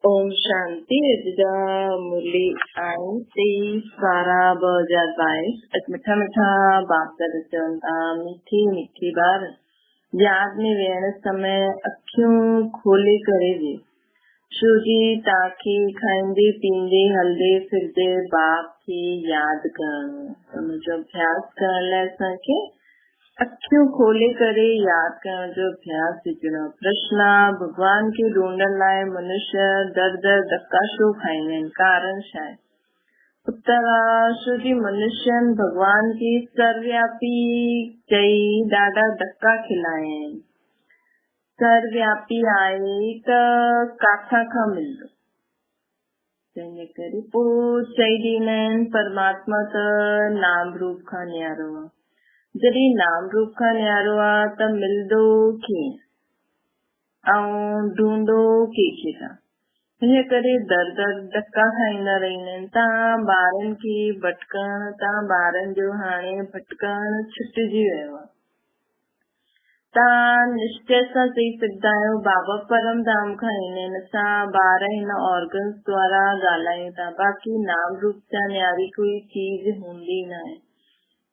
ओम शांति। मुरली आई 23/12/2022। मिठा मिठा बाप का रचना मीठी मीठी बार याद में वेण समय अखियों खोले करे जी सूजी ताकी खाइंदे पींदे हलदे फिरदे बाप की याद करण जो अभ्यास कर ले सके अखियों खोले करे याद करण जो अभ्यास विचणो कृष्णा भगवान के ढूंढण लाए मनुष्य दर दर धक्का शो खाईने कारण शायद उत्तराशु जी मनुष्य भगवान की सर्वव्यापी कई ॾाढा धक्का खिलाए सर्वव्यापी आए त काथा खां मिलंदो तंहिंजे करे पोइ चई ॾींदा आहिनि परमात्मा त नाम रूप खां न्यारो आहे। जॾहिं नाम रूप खां न्यारो आहे त मिलंदो कीअं ऐं ढूंढो कंहिंखे था। हिन करे दर दर धक्का खाईंदा रहंदा आहिनि। तव्हां ॿारनि खे भटकण तव्हां ॿारनि जो हाणे भटकण छुटिजी वियो आहे। तव्हां निश्चय सां चई सघंदा आहियो बाबा परम धाम खां ईंदा आहिनि। असां ॿार हिन ऑर्गन्स द्वारा ॻाल्हायूं था, बाक़ी नाम रूप सां न्यारी कोई चीज हूंदी न आहे।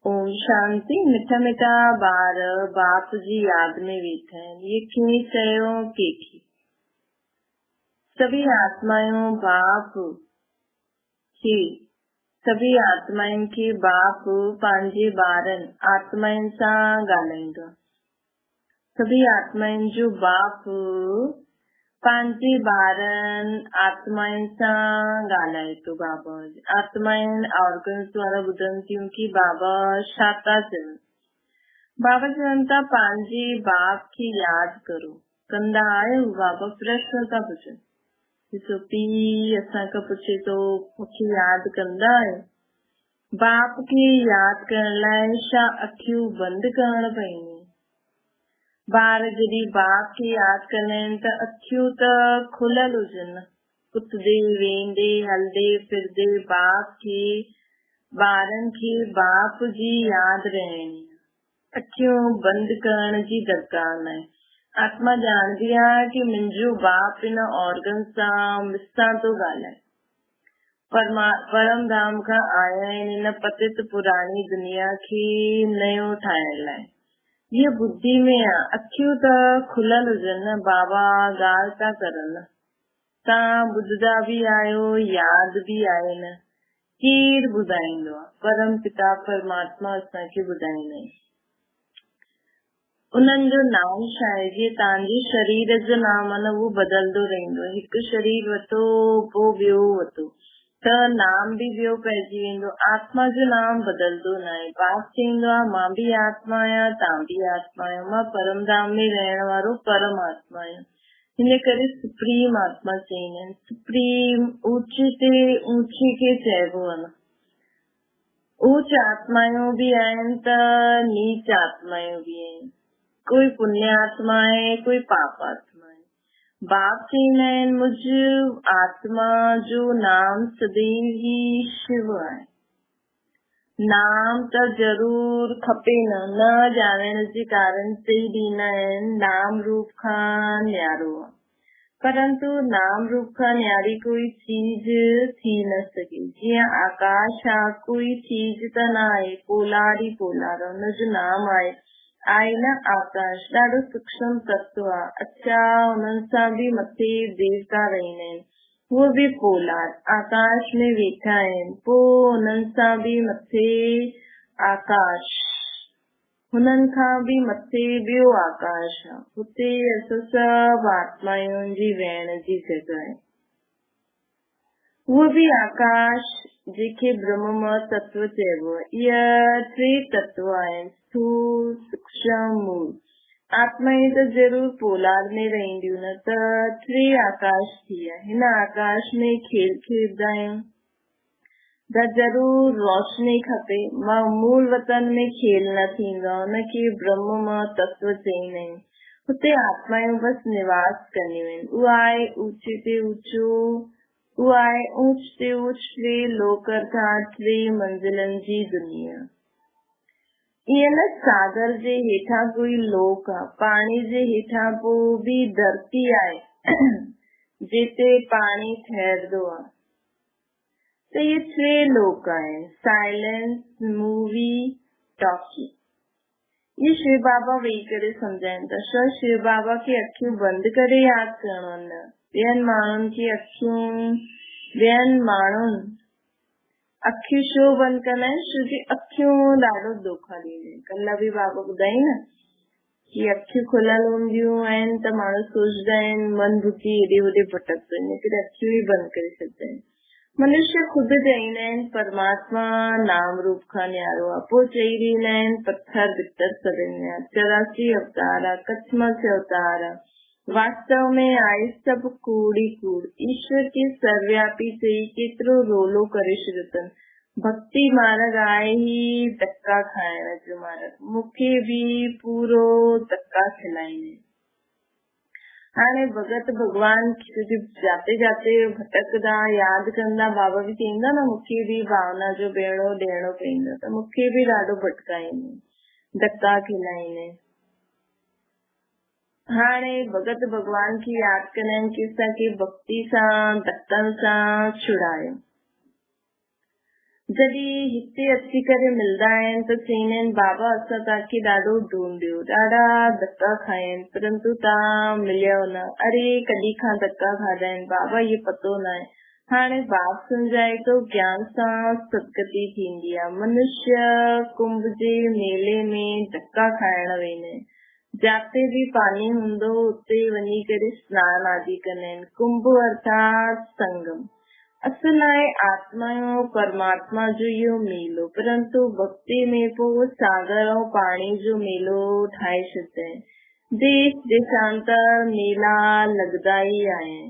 ओम शांति। मिठा मिठा ॿार बाप जी याद में वेठा आहिनि। ये कीअं चयो कंहिंखे सभी आत्माओं बाप खे सभी आत्माउनि खे बाप पंहिंजे ॿारनि आत्माउनि सां ॻाल्हाईंदो। सभी आत्माउनि जो बाप पंहिंजे ॿारनि आत्माउनि सां ॻाल्हाए थो। बाबा आत्माउनि ऑर्गन्स द्वारा ॿुधनि थियूं कि बाबा छा था चवनि। बाबा चवनि था पंहिंजे बाप खे यादि करो। कंदा आहियो? बाबा प्रश्न था पुछनि। ॾिसो पीउ असांखां पुछे थो मूंखे यादि कंदा आहियो? बाप खे यादि करण लाइ छा अखियूं बंदि करण पवंदियूं? ॿार जॾहिं बाप खे यादि कंदा आहिनि त अखियूं त खुलियल हुजनि। उथंदे वेंदे हलंदे फिरदे बाप खे ॿारनि खे बाप जी यादि रहणी। अखियूं बंदि करण जी दरकार न आहे। आत्मा ॼाणदी आहे कि मुंहिंजो बाप हिन ऑर्गन सां मूंसां थो ॻाल्हाए। परम धाम खां आया आहिनि हिन पतित पुराणी दुनिया खे नयो ठाहिण लाइ। ये बुद्धि में आहे। अखियूं त खुलियल हुजनि न। बाबा ॻाल्हि था करनि। तव्हां ॿुधंदा बि आहियो, यादि बि आहे न। केरु ॿुधाईंदो आहे? परम पिता परमात्मा असांखे ॿुधाईंदा आहिनि। उन्हनि जो नाम छा आहे? जीअं तव्हांजे शरीर जो नाम आहे न उहो बदलंदो रहंदो। हिकु शरीर वठो पोइ ॿियो वठो त नाम बि ॿियो पइजी वेंदो। आत्मा जो नाम बदलंदो न आहे। बाप चईंदो आहे मां बि आत्मा आहियां, तव्हां बि आत्मा आहियो। मां परम धाम में रहण वारो परम आत्मा आहियां। हिन करे सुप्रीम आत्मा चईंदा आहिनि। सुप्रीम ऊचे ते ऊचे खे चइबो आहे न। ऊच आत्मायूं बि आहिनि त नीच आत्मायूं बि आहिनि। कोई पुण्य आत्मा आहे, कोई पाप आत्मा आहे। बाप चईंदा आहिनि मुझ आत्मा जो नाम सदैव ही शिव आहे। नाम त ज़रूर खपे न ॼाणण जे कारण चई ॾींदा आहिनि नाम रूप खां न्यारो आहे। परंतु नाम रूप खां न्यारी कोई चीज थी न सके। जीअं आकाश आहे कोई चीज त न आहे, पोलार ई पोलार आहे। हुनजो नाम आहे न आकाश। ॾाढो सूक्ष्म तत्व आहे। अच्छा हुननि सां बि मथे देवता रहंदा आहिनि। उहे बि पोलार आकाश में वेठा आहिनि। पोइ हुननि सां बि मथे आकाश, हुननि खां बि मथे ॿियो आकाश आहे। हुते असां सभु आत्माउनि जी रहण जी जॻह आहे। उहो बि आकाश जंहिंखे ब्रह्म तत्व चइबो आहे। इहे टे तत्व आहिनि स्थूल सूक्ष्म मूल। आत्माएं त ज़रूर पोलार में रहंदियूं न त टे आकाश थी विया। हिन आकाश में खेल खेॾंदा आहियूं त ज़रूर रोशनी खपे। मां मूल वतन में खेल न थींदो आहे। हुनखे ब्रह्म तत्व चईंदा आहिनि। हुते आत्मायूं बसि निवास कंदियूं आहिनि। उहा आहे ऊचे ते ऊचो, उहा आहे ऊच ते ऊच टे लोक अर्थात टे मंज़िलनि जी दुनिया। ईअं न सागर जे हेठां कोई लोक आहे, पाणी जे हेठां पोइ बि धरती आहे जिते पाणी ठहरदो आहे। त ये 6 लोक आहिनि, साइलेंस, मूवी, टॉकी। ये शिव बाबा वेही करे सम्झाइनि था। शिव बाबा खे अखियूं बंदि करे यादि करणो न। ॿियनि माण्हुनि अखियूं छो बंदि कंदा आहिनि? छोकी अखियूं ॾाढो धोखा ॾींदियूं आहिनि। कल्ह बि बाबा ॿुधाई न कि अखियूं खुलियल हूंदियूं आहिनि त माण्हू सोचदा आहिनि मन बुद्धि हेॾे होॾे भटकंदो, इन करे अखियूं ई बंदि करे छॾींदा आहिनि। मनुष्य ख़ुदि चईंदा आहिनि परमात्मा नाम रूप खां न्यारो आहे, पोइ चई ॾींदा आहिनि पत्थर बितर सभिनि में 84 अवतार आहे, कच्छ मत्स्य अवतार आहे। वास्तव में आहे सभु कूड़ ई कूड़। ईश्वर खे सर्वव्यापी चई केतिरो रोलो करे छॾियो अथनि। भक्ति मार्ग आहे ई धक्का खाइण जो मार्ग। मूंखे बि पूरो धक्का खिलाईंदे। हाणे भगत भगवान जाते जाते भटकदा यादि कंदा, बाबा बि चईंदा न मूंखे बि भावना जो भेड़ो ॾियणो पवंदो, त मूंखे बि ॾाढो भटकाईंदे, धक्का खिलाईंदे। हाणे भगत भगवान खे यादि कंदा आहिनि कि असांखे भक्ति सां धक्कनि सां छुड़ायो। जॾहिं हिते अची करे मिलंदा आहिनि त चईंदा आहिनि बाबा असां तव्हांखे ॾाढो ढूंढियो, ॾाढा धक्का खाया आहिनि, परंतु तव्हां मिलियो न। अरे कॾहिं खां धक्का खाधा आहिनि बाबा, इहो पतो न आहे। हाणे बाप सम्झाए थो ज्ञान सां सदगति थींदी आहे। मनुष्य कुंभ जे मेले में धक्का खाइण वेंदा आहिनि। जाते भी पानी हूंदो उते वञी करे स्नान आदि कंदा आहिनि। कुंभ अर्थात संगम। असल आहे आत्मा ऐं परमात्मा जो इहो मेलो, परंतु भक्ति में पोइ सागर ऐं पाणी जो मेलो ठाहे छॾंदा आहिनि। देश देशांतर मेला लॻंदा ई आहिनि।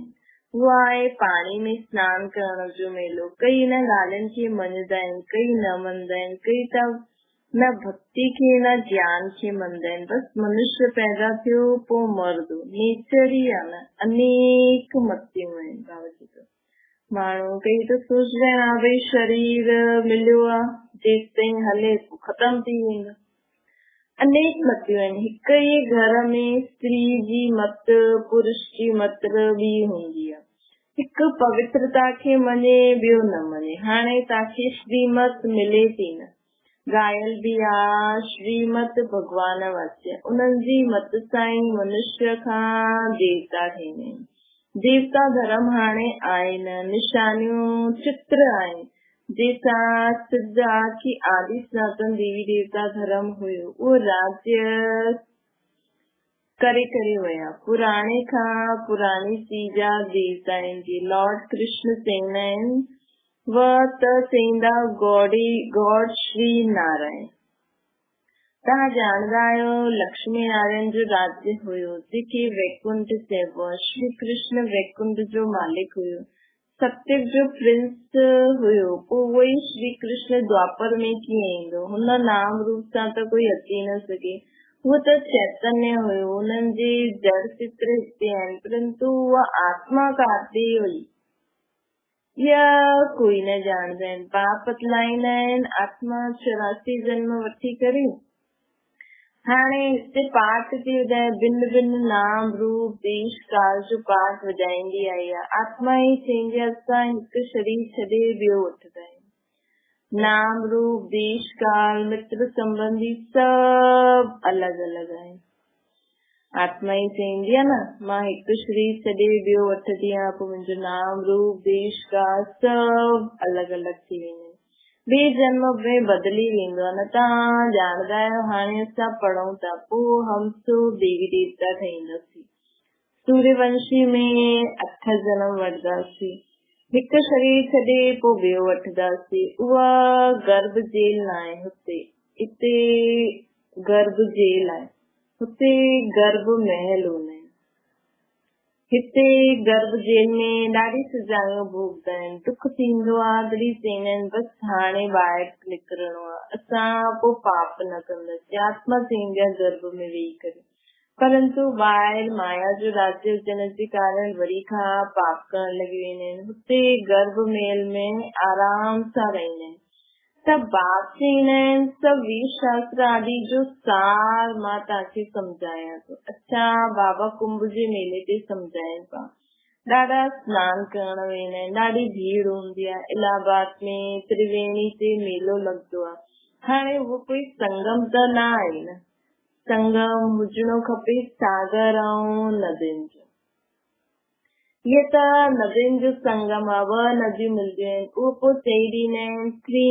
उहो आहे पाणी में सनानु करण जो मेलो। कई हिन ॻाल्हियुनि खे मञंदा आहिनि, कई न मञंदा आहिनि, कई त न भक्ति खे न ज्ञान खे मञंदा आहिनि। बसि मनुष्य पैदा थियो पोइ मरदो, नेचर ई आहे न। अनेक मतियूं आहिनि बाबा जी तो। माण्हू कई त सोचदा आहिनि हा भई शरीर मिलियो आहे, जेसि ताईं हले ख़तम थी वेंदो। अनेक मतियूं आहिनि। हिक ई घर में स्त्री जी मत, पुरुष जी मत बि हूंदी आहे। हिकु पवित्रता खे मञे, ॿियो न मञे। हाणे तव्हांखे श्रीमत मिले थी न, गायल बि आहे श्रीमत भगवान वाच्य। उन्हनि जी मत सां ई मनुष्य खां देवता थींदा आहिनि। देवता धर्म हाणे आहिनि, निशानियूं चित्र आहिनि, जंहिंसां सिद्ध आहे कि आदि सनातन देवी देवता धर्म हुयो। उहो राज्य करे करे विया। पुराणे खां पुराणी चीजा देवता आहिनि। जी लॉर्ड कृष्ण चईंदा आहिनि वह त चईंदा गॉड श्री नारायण। तव्हां ॼाणदा आहियो लक्ष्मी नारायण जो राज्य हुयो, जेके वैकुंठ चइबो आहे। श्री कृष्ण वैकुंठ जो मालिक हुयो, सत्युग जो प्रिंस हुयो। पोइ उहो ई श्री कृष्ण द्वापर में कीअं ईंदो? हुन नाम रूप सां त कोई अची न सघे। उहो त चैतन्य हुयो। उन्हनि जे जड़ चित्र हिते आहिनि, परंतु उहा आत्मा काथे हुई या कोई न ॼाणदा आहिनि। बाप बतलाईंदा आहिनि आत्मा 84 जन्म वठी करे। हाणे हिते पाठ थी ॿुधाए, भिन्न भिन्न नाम रूप देश काल जो पाठ वॼाईंदी आई आहे। आत्मा ई चईंदी आहे असां हिकु शरीर छॾे ॿियो वठंदा आहियूं। नाम रूप देश काल मित्र संबंधी सभु अलॻि अलॻि आहिनि। आत्मा ई चईंदी आहे न मां हिकु शरीर छॾे ॿियो वठंदी आहियां, पोइ मुंहिंजो नाम रूप देश काल सभु अलॻि अलॻि थी वेंदा आहिनि। ॿिए जन्म में बदिली वेंदो आहे न। तव्हां ॼाणदा आहियो हाणे असां पढ़ूं था, पोइ हम सो देवी देवता ठहींदासीं। सूर्यवंशी में 8 जन्म वठंदासीं। हिकु शरीर छॾे पोइ ॿियो वठंदासीं। उहा गर्भ जेल न आहे। हिते गर्भ जेल आहे, हुते गर्भ महल हूंदा आहिनि। हिते गर्भ जेल में ॾाढी सजाऊं भोगदा आहिनि। दुख थींदो आहे तॾहिं चईंदा आहिनि बसि हाणे ॿाहिरि निकिरणो आहे, असां पोइ पाप न कंदासीं। आत्मा चईंदी आहे गर्भ में वेही करे, परंतु ॿाहिरि माया जो राज्य हुजण जे कारण वरी खां पाप करण लॻी वेंदा आहिनि। हुते गर्भ महल में आराम सां रहंदा आहिनि। त बाप चईंदा आहिनि सभु वीर शास्त्र आदि जो सार मां तव्हांखे सम्झायां थो। अच्छा बाबा कुंभ जे मेले ते सम्झाइनि पिया। ॾाढा सनान करण वेंदा आहिनि, ॾाढी भीड़ हूंदी आहे। इलाहाबाद में त्रिवेणी ते मेलो लॻंदो आहे। हाणे उहो कोई संगम त न आहे न, संगम हुजणो खपे सागर ऐं नदियुनि जो। इहे त नदियुनि जो संगम आहे, 2 नदियूं मिलंदियूं आहिनि, उहो पोइ चई ॾींदा आहिनि टी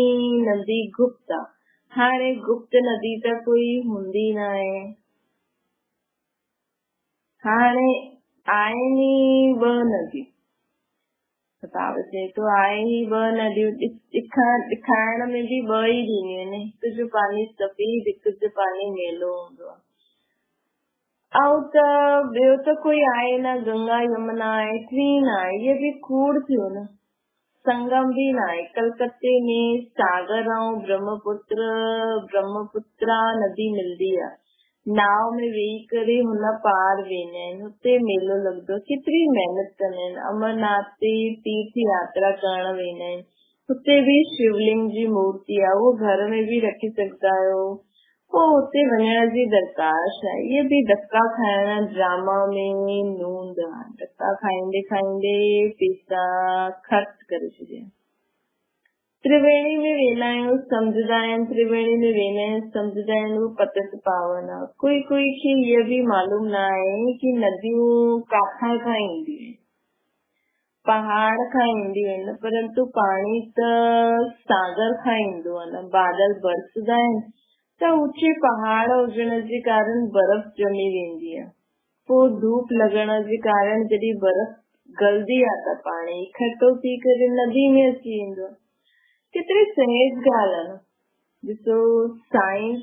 नदी गुप्त आहे। हाणे गुप्त नदी त कोई हूंदी न आहे। हाणे आहिनि 2 नदियूं, किताब चए थो आहे ई 2 नदियूं, ॾेखारण में बि 2 ई ॾींदियूं आहिनि, हिकु जो पाणी सफ़ेद, हिकु जो पाणी मेलो हूंदो आहे। ऐं त ॿियो त कोई आहे न, गंगा यमुना आहे, टी न आहे, इहे बि कूड़ थियो न। संगम भी न आहे। कलकत्ते में सागर ऐं ब्रह्मपुत्रा नदी मिलदी आहे। नाव में वेही करे हुन पार वेंदा आहिनि, हुते मेलो लॻंदो। केतिरी महिनत कंदा आहिनि। अमरनाथ ते तीर्थ यात्रा करण वेंदा आहिनि, हुते बि शिवलिंग जी मूर्ति आहे, उहो घर में बि रखी सघंदा आहियो। पोइ हुते वञण जी दरकार छा आहे। इहे बि धक्का खाइण ड्रामा में नूंद आहे। धक्का खाईंदे खाईंदे पैसा ख़र्च करे छॾिया। त्रिवेणी में वेंदा आहियूं, सम्झंदा आहिनि त्रिवेणी में वेंदा आहिनि, सम्झंदा आहिनि उहो पतित पावन आहे। कोई कोई खे इहो बि मालूम न आहे कि नदियूं काथां खां ईंदियूं आहिनि, पहाड़ खां ईंदियूं आहिनि, परंतु पाणी त सागर खां ईंदो आहे न। बादल बरसदा आहिनि त ऊचे पहाड़ हुजण जे कारण बर्फ जमी वेंदी आहे। पोइ धूप लॻण जे कारण जॾहिं बर्फ गलदी आहे त पाणी इकठो थी करे नदी में अची वेंदो आहे। केतिरी सहज ॻाल्हि आहे न। ॾिसो, साइंस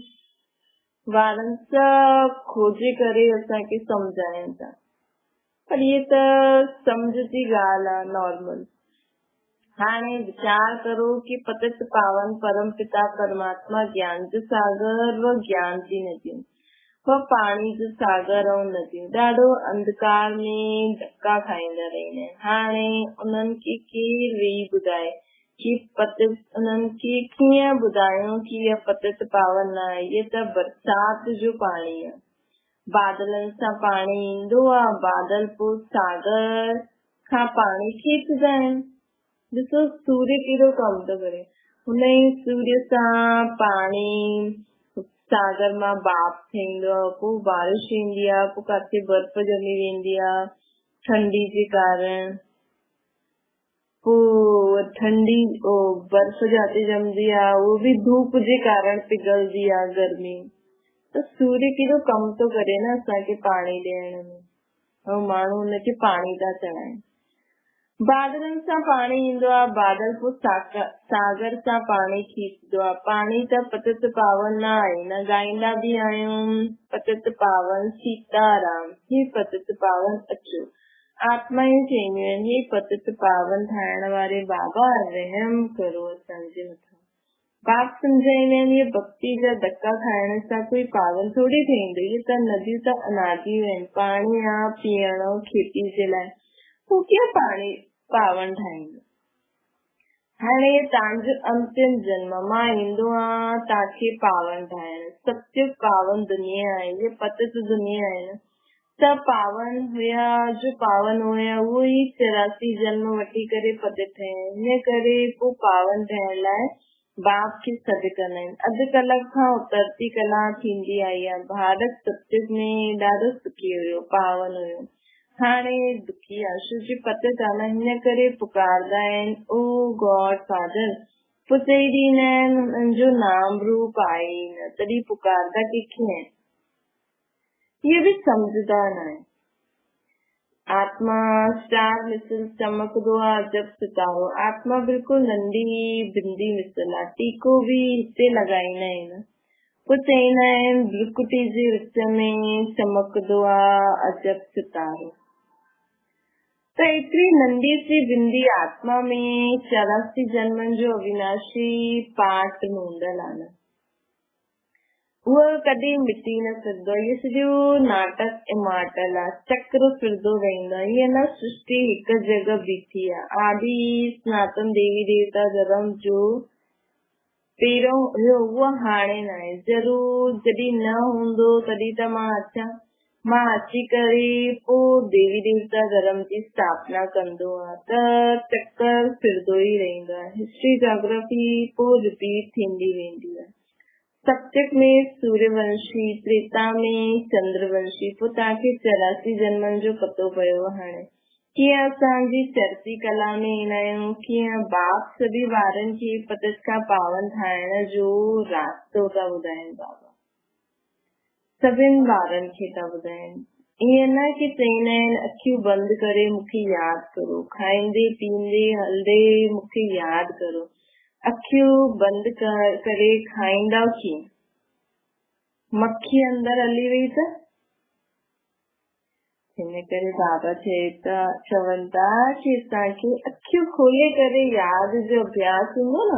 वारनि सभु खोजे करे असांखे सम्झाइनि था, पर इहे त सम्झ जी ॻाल्हि आहे नॉर्मल। हाणे विचार करो कि पतित पावन परम पिता परमात्मा ज्ञान जो सागर व ज्ञान जी नदियूं व पाणी जो सागर ऐं नदियूं ॾाढो अंधकार में धक्का खाईंदा रहंदा आहिनि। हाणे उन्हनि खे केरु वेही ॿुधाए कि उन्हनि खे कीअं ॿुधायूं कि इहा पतित पावन न आहे। इहे त बरसात जो पाणी आहे, बादलनि सां पाणी ईंदो आहे, बादल पोइ सागर खां पाणी खींचदा आहिनि। ॾिसो सूर्य कहिड़ो कम थो करे, हुन ई सूर्य सां पाणी सागर मां बाप थींदो आहे, पोइ बारिश ईंदी आहे, पोइ किथे बर्फ जमी वेंदी आहे ठंडी जे कारण, पोइ ठंडी बर्फ जाते जमदी आहे उहो बि धूप जे कारण पिघलदी आहे गर्मी। त सूर्य कहिड़ो कम थो करे न असांखे पाणी ॾियण में, ऐं माण्हू हुनखे पाणी था चढ़ाइनि। बादलनि सां पाणी ईंदो आहे, बादल पोइ सागर सां पाणी खींचदो आहे। पाणी त पतित पावन न आहे न, ॻाईंदा बि आहियूं पतित पावन सीताराम, ही पतित पावन अचो। आत्मा ई चवंदियूं आहिनि, हे पतित पावन ठाहिण वारे बाबा रहम करो असांजे मथां। बाप सम्झाईंदा आहिनि, इहे भक्ति जा धक्का खाइण सां कोई पावन थोड़ी थींदो। इहे त नदियूं त अनादियूं आहिनि, पाणी आहे पीअण खेती जे लाइ, पोइ कीअं पाणी पावन ठाहींदो। हाणे तव्हांजो अंतिम जन्म, मां ईंदो आहियां तव्हांखे पावन ठाहिण। सत्य पावन दुनिया आहे, इहे पतित दुनिया आहे न। सभु पावन हुया, जो पावन हुया उहो ई 84 जन्म वठी करे पतित थिया। हिन करे पोइ पावन थियण लाइ बाप खे सॾु कंदा आहिनि। अधु कलाक खां उतरती कला थींदी आई आहे। भारत सत्य में ॾाढो सुखी हुयो, पावन हुयो। हाणे दुखी आहे, छो जो पतित आहे न, हिन करे पुकारदा आहिनि ओ गॉड फादर। पोइ चई ॾींदा आहिनि हुननि जो नाम रूप आहे ई न, तॾहिं पुकारदा कंहिंखे आहिनि, इहे बि सम्झदा न आहे। आत्मा स्टार मिसल चमकदो आहे जब सितारो। आत्मा बिल्कुलु नंढी बिंदी मिसल आहे, टीको बि हिते लॻाईंदा आहिनि। पोइ चईंदा आहिनि भ्रुकुटी जे विच में चमकदो आहे अजब सितारो। त एतिरी नंढी सी बिंदी आत्मा में 84 जन्मनि जो अविनाशी पाठ मूंदल आहे न, उहो कॾहिं मिटी न सघंदो। इहो सॼो नाटक इमार्टल आहे, चक्र फिरंदो रहंदो आहे। हीअ न सृष्टि हिकु जॻह बीठी आहे। आदि सनातन देवी देवता धर्म जो पहिरियों हुयो, उहो हाणे न आहे। ज़रूर जॾहिं न हूंदो तॾहिं त मां अचां, मां अची करे पोइ देवी देवता धर्म जी स्थापना कंदो आहे त चक्कर फिरंदो ई रहंदो आहे। हिस्ट्री जोग्राफी पोइ रिपीट थींदी वेंदी आहे। सप्तक में सूर्यवंशी, त्रेता में चंद्रवंशी। पोइ तव्हांखे 84 जन्मनि जो पतो पियो। हाणे कीअं असांजी चरती कला में ईंदा आहियूं, कीअं बाप सभी ॿारनि खे पतित खां पावन ठाहिण जो रास्तो था ॿुधाइनि। बाबा सभिनि ॿारनि खे था ॿुधाइनि। ईअं न की चईंदा आहिनि अखियूं बंदि करे मूंखे यादि करो, खाईंदे पींदे हलंदे मूंखे यादि करो। अखियूं बंदि करे खाईंदा कीअं? मक्खी अंदर हली वई त हिन करे बाबा चवनि था की असांखे अखियूं खोले करे यादि जो अभ्यास हूंदो न,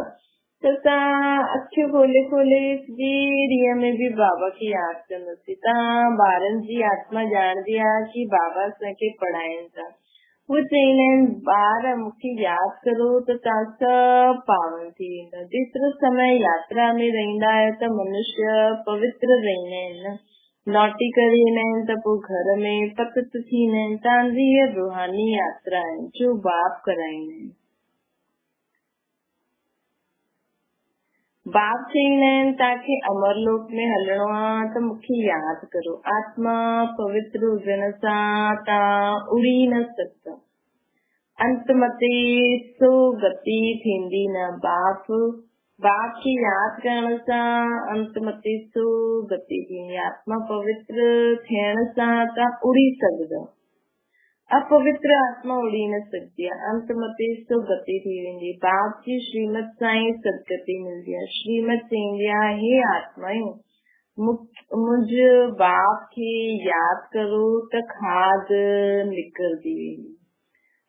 त तव्हां अखियूं खोले खोले जी ॾींहं में बि बाबा खे यादि कंदोसीं। तव्हां ॿारनि जी आत्मा ॼाणदी आहे की बाबा असांखे पढ़ाइनि था। उहे चईंदा आहिनि ॿार मूंखे यादि करो त तव्हां सभु पावन थी वेंदा। जेतिरो समय यात्रा में रहंदा आहियो त मनुष्य पवित्र रहंदा आहिनि न, लौटी करे ईंदा आहिनि त पोइ घर में पतित थींदा आहिनि। तव्हांजी हीअ रूहानी यात्रा आहे जो बाप कराईंदा आहिनि। बाप चईंदा आहिनि तव्हांखे अमरलोक में हलणो आहे त मूंखे यादि करो। आत्मा पवित्र हुजण सां तव्हां उड़ी न सघंदा। अंत मते सो गति थींदी न। बाप खे यादि करण सां अंत मते सो गति थींदी। आत्मा पवित्र थियण सां तव्हां उड़ी सघंदा। अपवित्र आत्मा उड़ी न सकती है। अंत मते सो गति थी वेंदी। बाप जी श्रीमत सां ई सदगति मिलदी आहे। श्रीमत चईंदी आहे हे आत्मायूं मुझ बाप खे यादि करो त खाद निकिरदी वेंदी।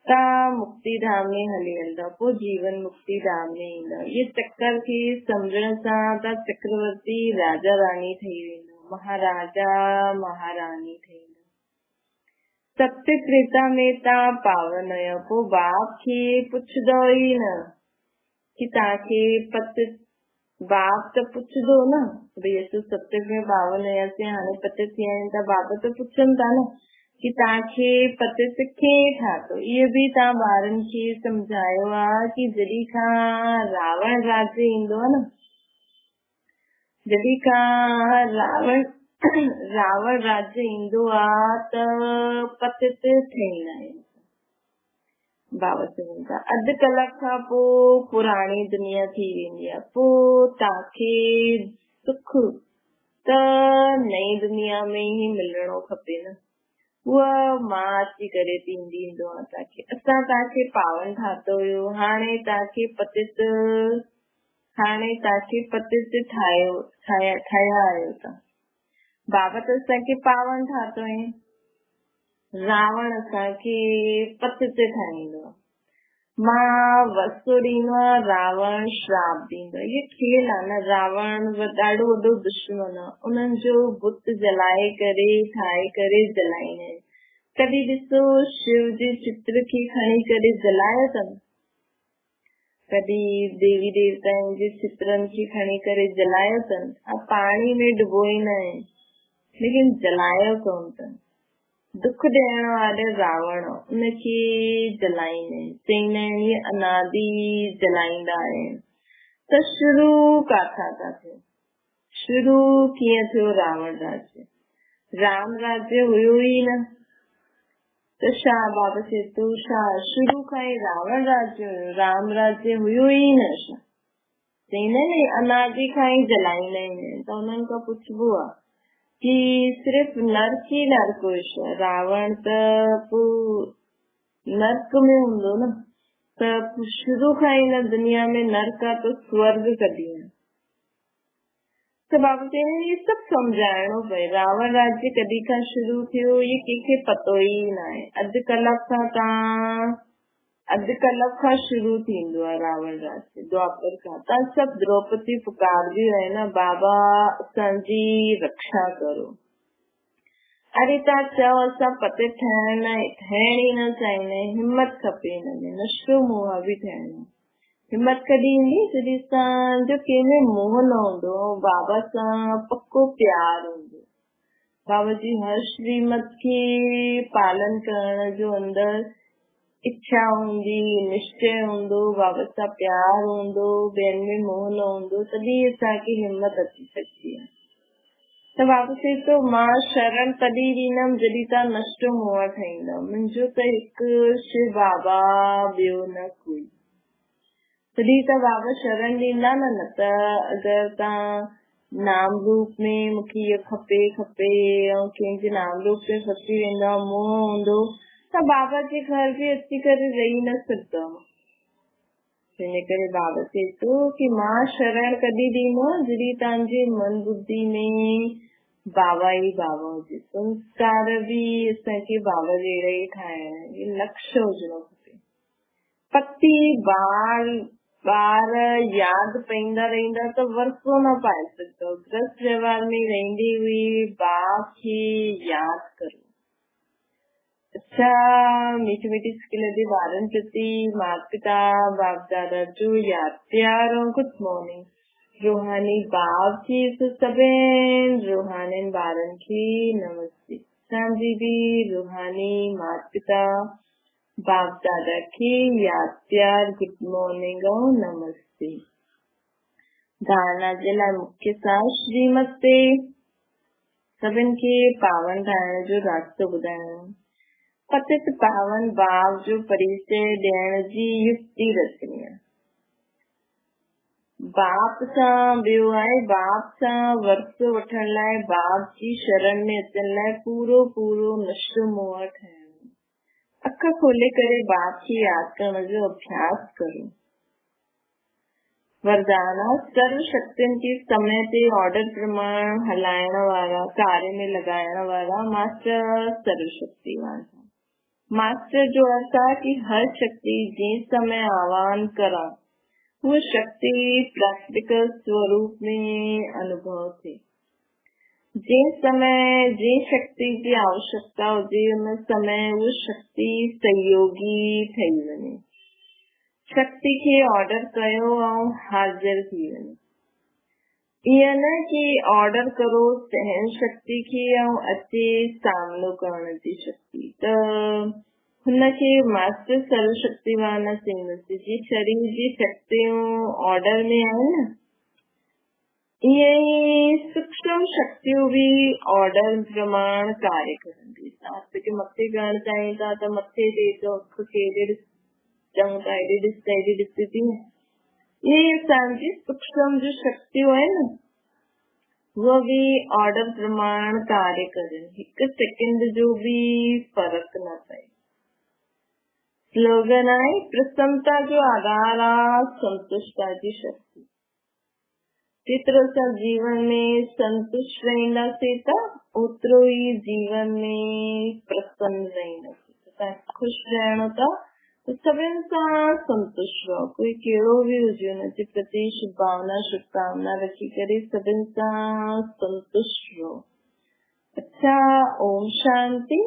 तव्हां मुक्ति धाम में हली वेंदा, पोइ जीवन मुक्ति धाम में ईंदा। ये चक्कर खे सम्झण सां तव्हां चक्रवर्ती राजा रानी ठही वेंदा, महाराजा महारानी ठही वेंदा। सत्य त्रेता में तव्हां पावन आहियो। पोइ बाप खे पुछंदो ई न की तव्हांखे पतित। बाप त पुछंदो न भई असां सत्य में पावन आयासीं, हाणे पतित थिया आहिनि त बाप त पुछनि था न की तव्हांखे पतित कीअं ठातो। इहे बि तव्हां ॿारनि खे सम्झायो आहे की जॾहिं खां रावण राज्य ईंदो आहे न, जॾहिं खां रावण राज्य ईंदो आहे त पतित ठहींदा आहिनि। बाबा चवनि था अधु कलाक खां पोइ पुराणी दुनिया थी वेंदी आहे। पोइ तव्हांखे सुख त नई दुनिया में ई मिलणो खपे न। उहा मां अची करे ॾींदो आहे तव्हांखे। असां तव्हांखे पावन ठातो हुयो, हाणे तव्हांखे पतित ठाहिया आहियो तव्हां। बाबा त असांखे पावन ठातो आहे। रावण असांखे पतित ठाहींदो आहे। मां वसो ॾींदो आहे, रावण श्राप ॾींदो आहे। इहे खेल आहे न। रावण ॾाढो वॾो दुश्मन आहे। उन्हनि जो बुत जलाए करे ठाहे करे जलाईंदा आहिनि। कॾहिं ॾिसो शिव जे चित्र खे खणी करे जलायो अथनि, कॾहिं देवी देवताउनि जे चित्रनि खे खणी करे जलायो अथनि। पाणी में डुबोईंदा आहिनि लेकिन जलायो कोन अथनि। दुख ॾियण वारे रावण उनखे जलाईंदा आहिनि। चईंदा आहिनि इहे अनादि जलाईंदा आहिनि। त शुरू काथां था थियो? शुरू कीअं थियो रावण राज्य? राम राज्य हुयो ई न त छा बाबा चए थो छा शुरू खां ई रावण राज्य हुयो? राम राज्य हुयो ई न छा? चईंदा आहिनि अनादि खां ई जलाईंदा आहिनि। त उन्हनि खां पुछबो आहे कि सिर्फ़ नर्क ही नर्क हुयो छा? रावण त पोइ नर्क में हूंदो न। त शुरू खां ई न दुनिया में नर्क आहे त स्वर्ग कॾहिं न। त बाबा चईंदा आहिनि इहे सभु सम्झाइणो पए। रावण राज्य कॾहिं खां शुरू थियो इहे कंहिंखे पतो ई न आहे। अधु कलाक खां शुरू थींदो आहे रावण राज्य द्वापर खां। तव्हां सभु द्रौपदी पुकारदियूं आहिनि न बाबा असांजी रक्षा करो। अरे तव्हां चओ असां पतित ठहण ई न चाहींदा। हिम्मत खपे हिन में, नशो मोह बि ठहणो। हिम्मत कॾहिं ईंदी जॾहिं असांजो कंहिंमें मोह न हूंदो, बाबा सां पक्को प्यार हूंदो। बाबा जी हर श्रीमत के पालन करण जो अंदर इच्छा हूंदी, निश्चय हूंदो, बाबा सां प्यार हूंदो, ॿियनि में मोह न हूंदो, तॾहिं असांखे हिम्मत अची सघंदी आहे। त बाबा चए थो मां शरण तॾहिं ॾींदमि जॾहिं तव्हां नष्ट मोह ठाहींदव। मुंहिंजो त हिकु शिव बाबा, ॿियो न कोई। तॾहिं त बाबा शरण ॾींदा न। न त अगरि तव्हां नाम रूप में मूंखे इहो खपे खपे ऐं कंहिंजे नाम रूप में फसी वेंदा, मोह हूंदो, त बाबा जे घर बि अची करे रही न सघंदव। हिन करे बाबा चए थो कि मां शरण कॾहिं ॾींदो जॾहिं तव्हांजे मन बुद्धि में बाबा ई बाबा हुजे। संस्कार बि असांखे बाबा जहिड़ा ई ठाहिणा आहिनि, इहो लक्ष्य हुजणो खपे। पति ॿार यादि पईंदा रहंदा त वरसो न पाए सघंदव। गृहस्थ व्यवहार में रहंदी हुई बाप खे यादि करो। अच्छा, मीठी मीठी सिकी लॻी ॿारनि प्रति माता पिता बाप दादा जो यादि प्यार ऐं गुड मॉर्निंग। रूहानी बाप जी सभिनि रूहानी ॿारनि खे नमस्ते। असांजी बि रूहानी माता पिता बाप दादा खे यादि प्यार गुड मॉर्निंग ऐं नमस्ते। धारणा जे लाइ मुख्य सार श्रीमत ते सभिनि खे पावन ठाहिण जो रास्तो ॿुधाइणो। पतित पावन बाप जो परिचय ॾियण जी युक्ति रचनी आहे। बाप सां ॿियो आहे, बाप सां वरसो वठण लाइ, बाप जी शरण में अचण लाइ पूरो नष्ट मोह ठाहिणो। अख खोले करे बाप खे यादि करण जो अभ्यास करो। वरदान सर्व शक्तियुनि खे समय ते ऑर्डर प्रमाण हलाइण वारा, कार्य में लॻाइण वारा मास्टर सर्वशक्तिवान। मास्टर जो अर्थ आहे कि हर शक्ति जंहिं समय आह्वान करा वो शक्ति प्रैक्टिकल स्वरूप में अनुभव थे। जंहिं समय जंहिं शक्ति जी आवश्यकता हुजे उन समय वो शक्ति सहयोगी ठही वञे। शक्ति खे ऑर्डर कयो ऐं हाज़िर थी वञे। ईअं न कि ऑर्डर करो सहन शक्ति खे ऐं अचे सामनो करण जी शक्ति, त हुनखे मास्टर सर्वशक्तिवान चईंदासीं। जी शरीर जी शक्तियूं ऑर्डर में आहिनि, ईअं ई सूक्ष्म शक्तियूं बि ऑर्डर प्रमाण कार्य करंदी। तव्हां मथे करणु चाहियूं था त मथे ते अख खे चऊं था हेॾे ॾिस त हेॾे ॾिस थी। ये असांजी सूक्ष्म जो शक्तियूं आहिनि, वो बि ऑर्डर प्रमाण कार्य कनि, हिकु सेकंड जो बि फर्क़ु न पए। स्लोगन आहे प्रसन्नता जो आधार आहे संतुष्टता जी शक्ति। जेतिरो असां जीवन में संतुष्ट रहंदासीं त ओतिरो ई जीवन में प्रसन्न रहंदासीं। तव्हां ख़ुशि रहणो था तो सभिनि सां संतुष्ट रहो। कोई कहिड़ो बि हुजे हुनजे प्रति शुभभावना शुभकामना रखी करे सभिनि सां संतुष्ट रहो। अच्छा, ओम शांति।